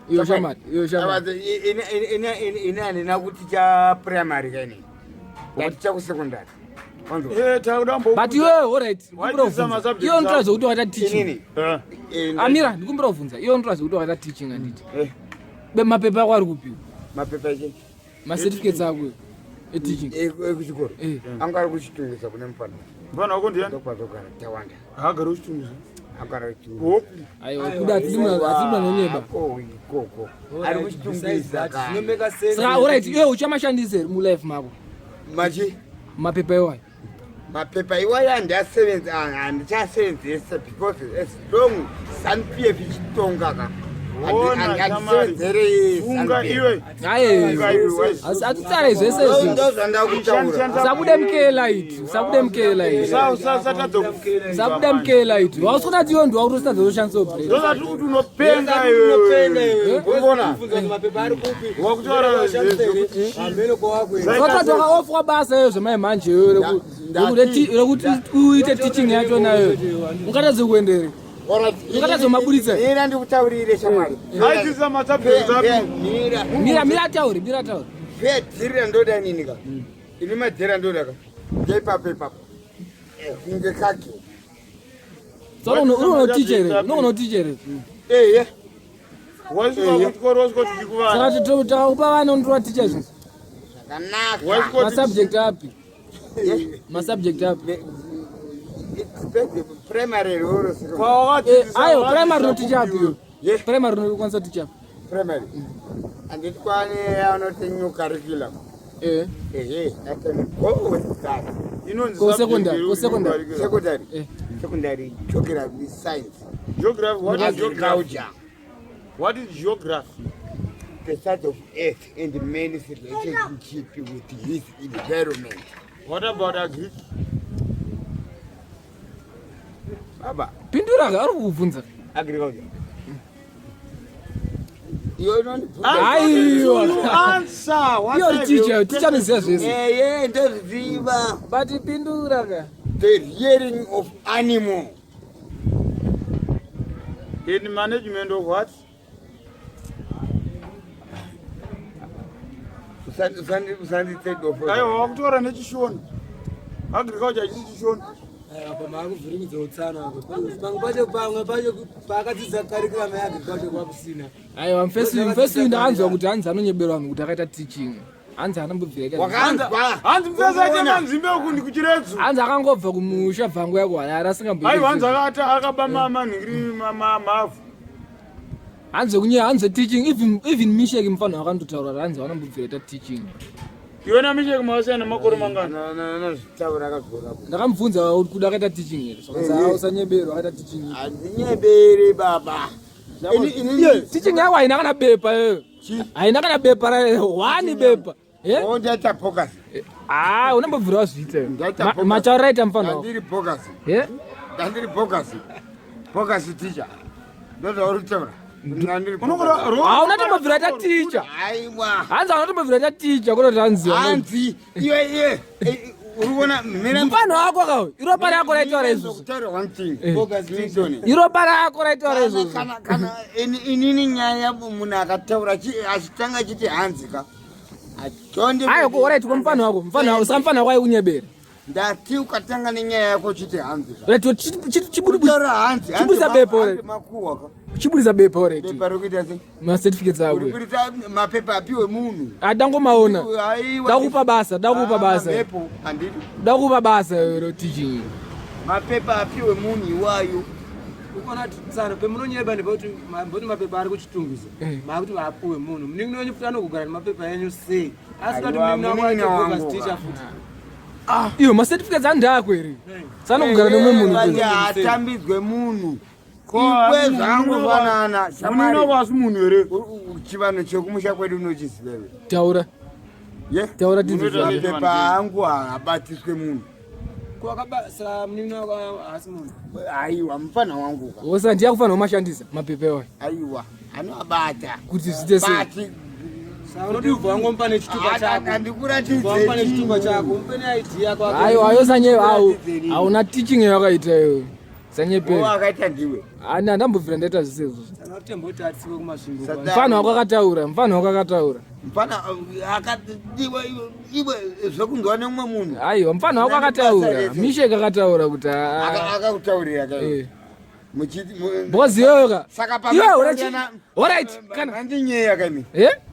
Iyo shamati. Ina nakuticha primary kaini. Wakuticha ku secondary. But you alright. Iyo ntrazo kuti wata teaching. Amira ndikumbira kuvunza. Iyo ntrazo kuti wata teaching anditi. Mapepa ako ari kupiwa. Mapepa eche. Ma certificates ako teaching. Kuchikoro. Anga ari kuchitungisa kune mfano. Mfano wako ndiani? Ndokwazoka tawanda. Hagara kuchitungisa. Agara kuchitungisa. Aiwa kuda atimba nonyeba. Koko. Ari kuchitungisa. Saka alright, iyo uchamashandise mu life mako. Machi Mapepa iwayo. Mapepa iwayo ndichasenzesa because as long SANPF ichitonga ka. Funga iwe. Hayi. Asitsara izesezwe. Ndozanda kutaura. Sabudemkela itu. Sabudemkela itu. Sabudemkela itu. Wasona tiyo ndo auto stand zoshanisa operate. Ndoza kuti unopenga iwe. Ubona? Mapepa ari kupi. Wakutora amene ko wakwe. Saka toka ofwa basa yezo mai manje yokuti uite teaching yacho nayo. Ungataze kuendere. Ungataze maburitsa. Ina ndikutaurire shamari. aichisa matsapedza. Mira tauri. Dhira ndoda nini ka? Ini madhira ndoda ka? Pepa. Kunge kaki. Saka uno teacher. Waiswa kuchikoro wasiko tichikuvana. Saka taupa vana ndwa teachers. Kanaka. Ma subject api. Primary roro. Ayo primary no teacher api. Primary no kwanza teacher. Primary. Anditi kwane anote new curriculum. I can go with that. Ko secondary. Secondary geography science. Geography, what is geography? Geography. What is geography? The side of earth and the main relationship with his environment. What about agri? Baba, Pindura ari kuvunza. agriculture. You don't Aiwa. Answer. What Your teacher meziya zvese. ndoziva. But pindura ka. The hearing of animal. In management of what? Usandi take of. Aiwa wakutora nechishoni. Agriculture chishoni. Apa makuvhiringidza utsana apo. Pamwe pacho pakadzidza curriculum yaagriculture kwakusina. Aiwa first ndakanzwa kuti hanzi anonyeberwa vanhu kuti akaita teaching. Hanzi anambobvira. Hanzi mfeza manzimbe okundi kuchiredzo. Hanzi akangobva kumusha bvangu yako hayara asingamboi. Aiwa hanzi akaba manhingiri mavu. Hanzi teaching even Mishek mfano akandotaura hanzi vanambobvira teaching. Iwena Mishek mawasiyana makore mangani? Taura akagora. Ndakamubvunza kuti akaita teaching here. Saka usanyeberwa akaita teaching. Handinyebere baba. Teaching yako haina kana bepa yo. Haina kana bepa wani bepa. Ndaita focus. Unambobvira zviita. Machauraita mfano. Ndiri focus. Ndiri focus teacher. Ndoza uritaura. Unatombobvira ta teacher. Aiwa. Hanzi unatombobvira teacher kuti hanzi. Hanzi. Iye. Urikuona mina mfano wako kawo. Iropa rako raitaura izvozvo. Kutaura one thing. Focus teacher. Iropa rako raitaura izvozvo. Kana inini nyaya munhu akataura achitanga chiti hanzi ka. Ayo ko alright ko mfano wako. Saka mfano wako unyebera. Ndati ukatanga nenyaya yako chiti hanzi ka. Reto chibudura hanzi. Chiburitsa bepa ore. Makuwa ka. Chiburitsa bepa ore. Bepa rokuita sei? Ma certificates ako. Urikuita mapepa apiwe munhu. Adangomaona. Dakupa basa. Bepo anditi. Dakupa basa ro teaching. Mapepa apiwe munhu iwayo. Ukona tsano pemunonyeba ndipoti mapepa ari kuchitunguza. Makuti vapuwe munhu. Muningi nonyifutano kugara nemapepa enyu sei. Asikati muningi wangu teacher futi. Iyo ma certificates andako ere. Sana kugara nomwe munhu. Atambidzwe munhu. Ikwe zvangu fanana. Munino wasi munhu ere. Chivano chekumusha kwedu unochiziva. Taura. Taura tizvi. Mapepa angu habatiswe munhu. Kwakabasa muningi wako asi munhu. Aiwa mufana wangu ka. Wosa ndiya kufanira kumashandisa mapepa iwayo. Aiwa. Anoabata. Kuti zviite sei. Unodi uvangompa nechitupa chako. Andikuratidze. Wampa nechitupa chako. Umpe ID yako. Aiwa yosanye hauna teaching yakaita iwe. Sanyepera. Wakaita ndiwe. Ana ndambovhira ndaita zvisezvo. Anotemboti atsiwe kumasvingo. Mfano wako akataura, mfano wako akataura. Mfana akadiwa iwe zvokunzwa nemumwe munhu. Aiwa, mfano wako akataura. Misheka akataura kuti akakutaurira kai. Because yoga. Saka pa. Alright. Kana mandinyeya kami.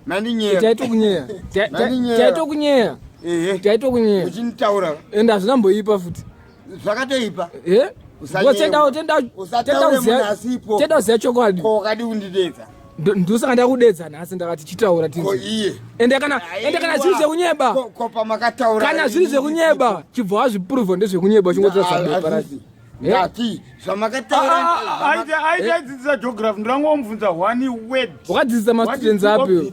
Mandinyeya. Chaito kunyeya. Chaito kunyeya. Chaito kunyeya. Uchintaura. Enda zvinamboipa futi. Zvakatoipa. Tenda uziya chokwadi. Ko kadi undidedza. Ndusaka ndakudedza nhasi ndakati chitaura titi. Ko iye. Ende kana zviri zvekunyeba. Ko pamakataura. Kana zviri zvekunyeba, chibva wazvipruvha ndezvekunyeba chingotira sabepa rasi. Ngati zvamakataura. Aita dzidzisa geography ndangomubvunza one word. Wakadzidzisa mastudents api?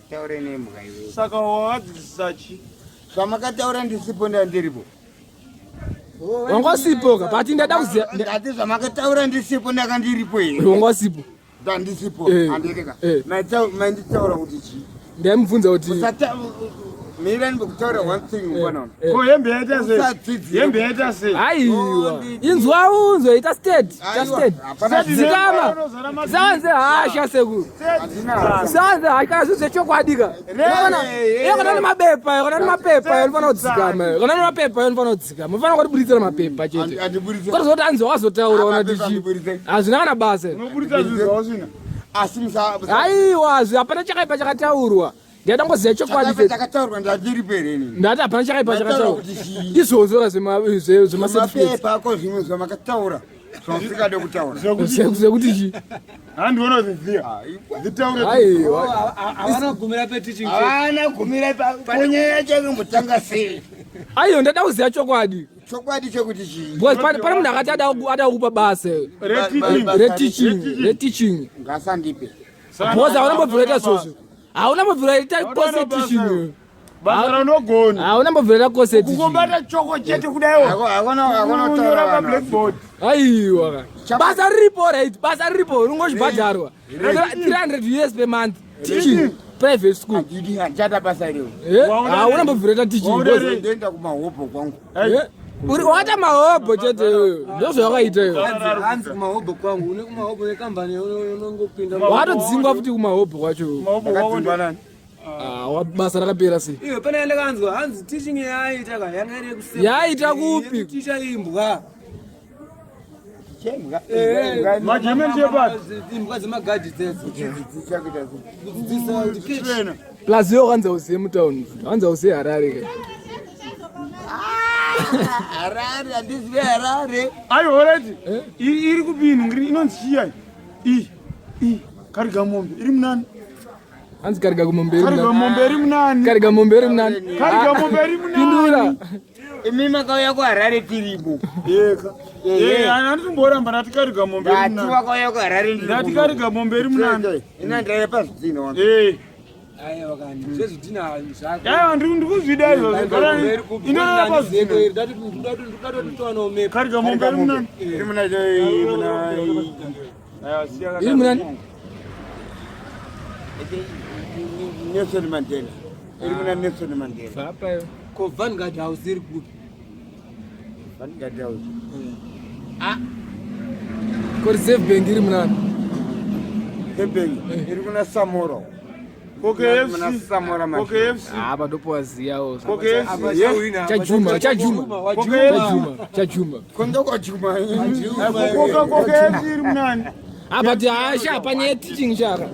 Taure nembuka iwe. Saka wakadzidzisa chi? Zvamakataura ndisipo ndandiripo. Wangosipoka but ndada kuziya ndati zvamakataura ndisipo ndakandiripo here. Wangosipo. Ndandisipo andeka. Manditaura kuti chi? Ndamubvunza kuti Mira ndikutaura one thing ngwana. Ko hembe yaita sei? Hembe yaita sei? Aiwa. Inzwa ita state. Zikama. Zanze hasha seku. Zanze hakana zose chokwadika. Kana na mapepa, unofana kudzikama. Kana na mapepa unofana kudzikama. Unofana kuburitsira mapepa chete. Kuti zoti anzi wazotaura ona tichi. Azvina kana basa. Unoburitsa zvinhu zvasina. Asimisa. Aiwa, hapana chakaipa chakataurwa. Ndiyada ngoziya chokwadi chete. Chakataurwa ndadiripereni. Ndati hapana chakaipa chakataurwa. Izvozvo zvemacertificate. Mapepa ako zvimwe zvamakataura. Zvamusingade kutaura. Zvekuti chi? Handiona zviziya. Zitaure. Aiwa. Havana kugumira pe-teaching. Havana kugumira panyaya chekumbotanga sei. Aiyo, ndada kuziya chokwadi. Chokwadi chekuti chi? Pane munhu akati ada kupa basa reteaching. Ngasandipe. Because hauna mbobvira izvozvo. Hauna mbobvira ita course teaching. Basa raunogona. Hauna mbobvira course teaching. Kukombata choko chete kudaiwo. Hakuna taura blackboard. Aiwa. Basa ripo right, basa ripo ringochibhadharwa. 300 US per month teaching private school. Andidi hachata basa iro. Hauna mbobvira teaching. Ndenda kumahopo kwangu. Wakata mahobo chete ndozvawakaita iwe. Hanzi kumahobo kwangu, une kumahobo nekambani unongopinda. Watodzingwa futi kumahobo kwacho. Mahobo wakondanani. Basa rakapera sei? Iwe pane yandakanzwa hanzi teaching yaita ka yanga iri kusema. Yaita kupi? Teacher imbwa. Magerman shepherd. Imbwa dzemagadhi dzedzo. Kudzidzisa Plus yo kanza usiye mutown. Kanza usiye Harare ke. Harare, andizwe Harare. Ayo already. Iri kupini inonzi chiyai. Karigamombe iri munani. Hanzi Karigamombe iri munani. Karigamombe iri munani. Karigamombe iri munani. Karigamombe iri munani. Pindura. Imi makauya kuHarare tiripo. Yeka. Handitomboramba ndati Karigamombe iri munani. Ndati wakauya kuHarare ndiripo. Ndati Karigamombe iri munani. Inandira pazvidhina wangu. Aiwa wakani. Zvezvidhina zvako. Aiwa ndikuzvida izvozvo. Inoona pazvidhina. Karigamombe iri munani. Iri munani. Iri munani. Nelson Mandela. Iri munani Nelson Mandela. Papa yo. Ko Vanguard House iri kupi? Vanguard House. Ko Reserve Bank iri munani. Kebeng. Iri kuna Samora. KFC. Apa dopo waziyawo. Chajuma. Kondo kwa Juma. KFC iri munani. Apa tiasha panye teaching shaka.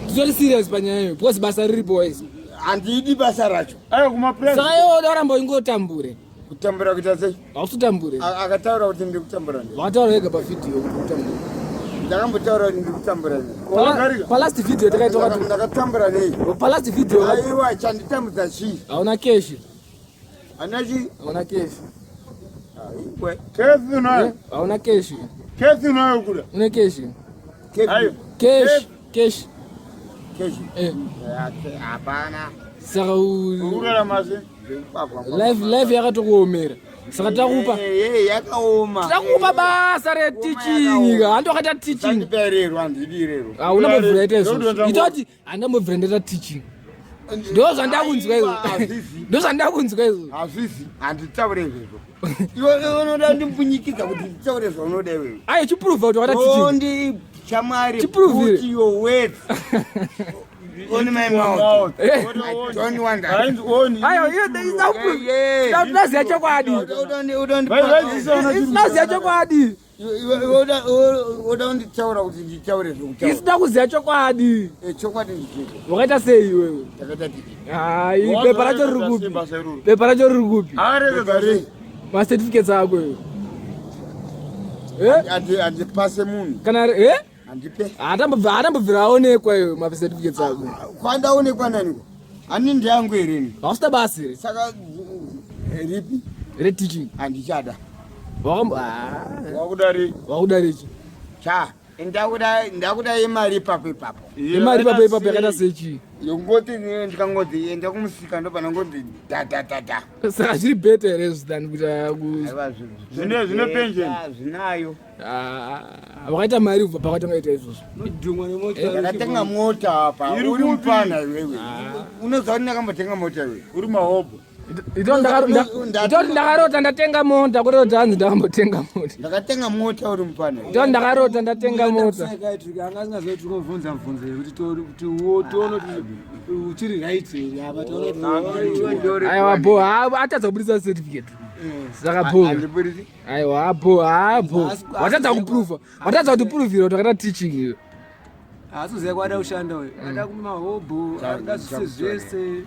Very serious panyayo because basa riri boys. Andidi basa racho. Ayo kuma press. Saka yo doramba ingotambure. Kutambura kuita sei? Ausutambure. Akataura kuti ndi kutambura. Wataura wega pa video kutambura. Ndakambotaura kuti ndi kutambura. Pa last video takaitoka kuti ndakatambura nei. pa last video aiwa chanditambudza chi. Hauna cash. Anachi? Hauna cash. Aiwe. KFC unayo? Hauna cash. KFC unayo kula? Une cash. Ayo. Cash. Keshi. Hapana. Saka urara mase. Life yakatokuomera. Saka takupa. Yakaoma. Takupa basa re teaching. Antu akata teaching. Ndipererwa ndidirero. Una mbovhura ita izvozvo. Itoti andambovhura ndaita teaching. ndozvandakunzwa izvo ndozvandakunzwa izvo hazvisi handitaure izvezvo iwe unoda ndimbunyikidza kuti nditaure zvaunoda iwewe ayo chipruvha kuti wakati shamwari Chiprove. put your words on my mouth. I don't want that. ayo iyo ndaziya chokwadi isinaziya chokwadi uda unditaura kuti nditaure zvokutaura isina kuziya chokwadi chokwadi ndichito wakaita sei iwewe takata tiki hai pepa racho riri kupi pepa racho riri kupi macertificates ako handipase munhu kana handipe atambobvira aonekwa iyo macertificates ako kwandaonekwa naniko hani ndiyangu herini hausita basi here saka ripi reteaching handichada wakudarichi cha ndakuda yemari ipapo ipapo imari ipapo ipapo yakaita sechi yongoti ndikangoti enda kumusika ndopana ngoti dadadada saka zviri better here than kuita zvine pension zvinayo wakaita mari ubva pakatongaita izvozvo nodhumwa nemota ndakatenga mota apa uri mupana iwewe unoziva kuti ndakambotenga mota iwe uri mahobho itoti ndakarota ndatenga mota kuroti hanzi ndakambotenga mota ndakatenga mota uri mupana itoti ndakarota ndatenga mota anga asingazoi tinovhunza mvunzo yekuti toona kuti uchiri right here apa toona aiwa bo atadza kubudisa certificate saka bo aiwa bo watadza kuprova watadza kuti puruvhira kuti wakaita teaching iyo haasi kuziva kwada kushanda we ada kumahobho ada zvese zvese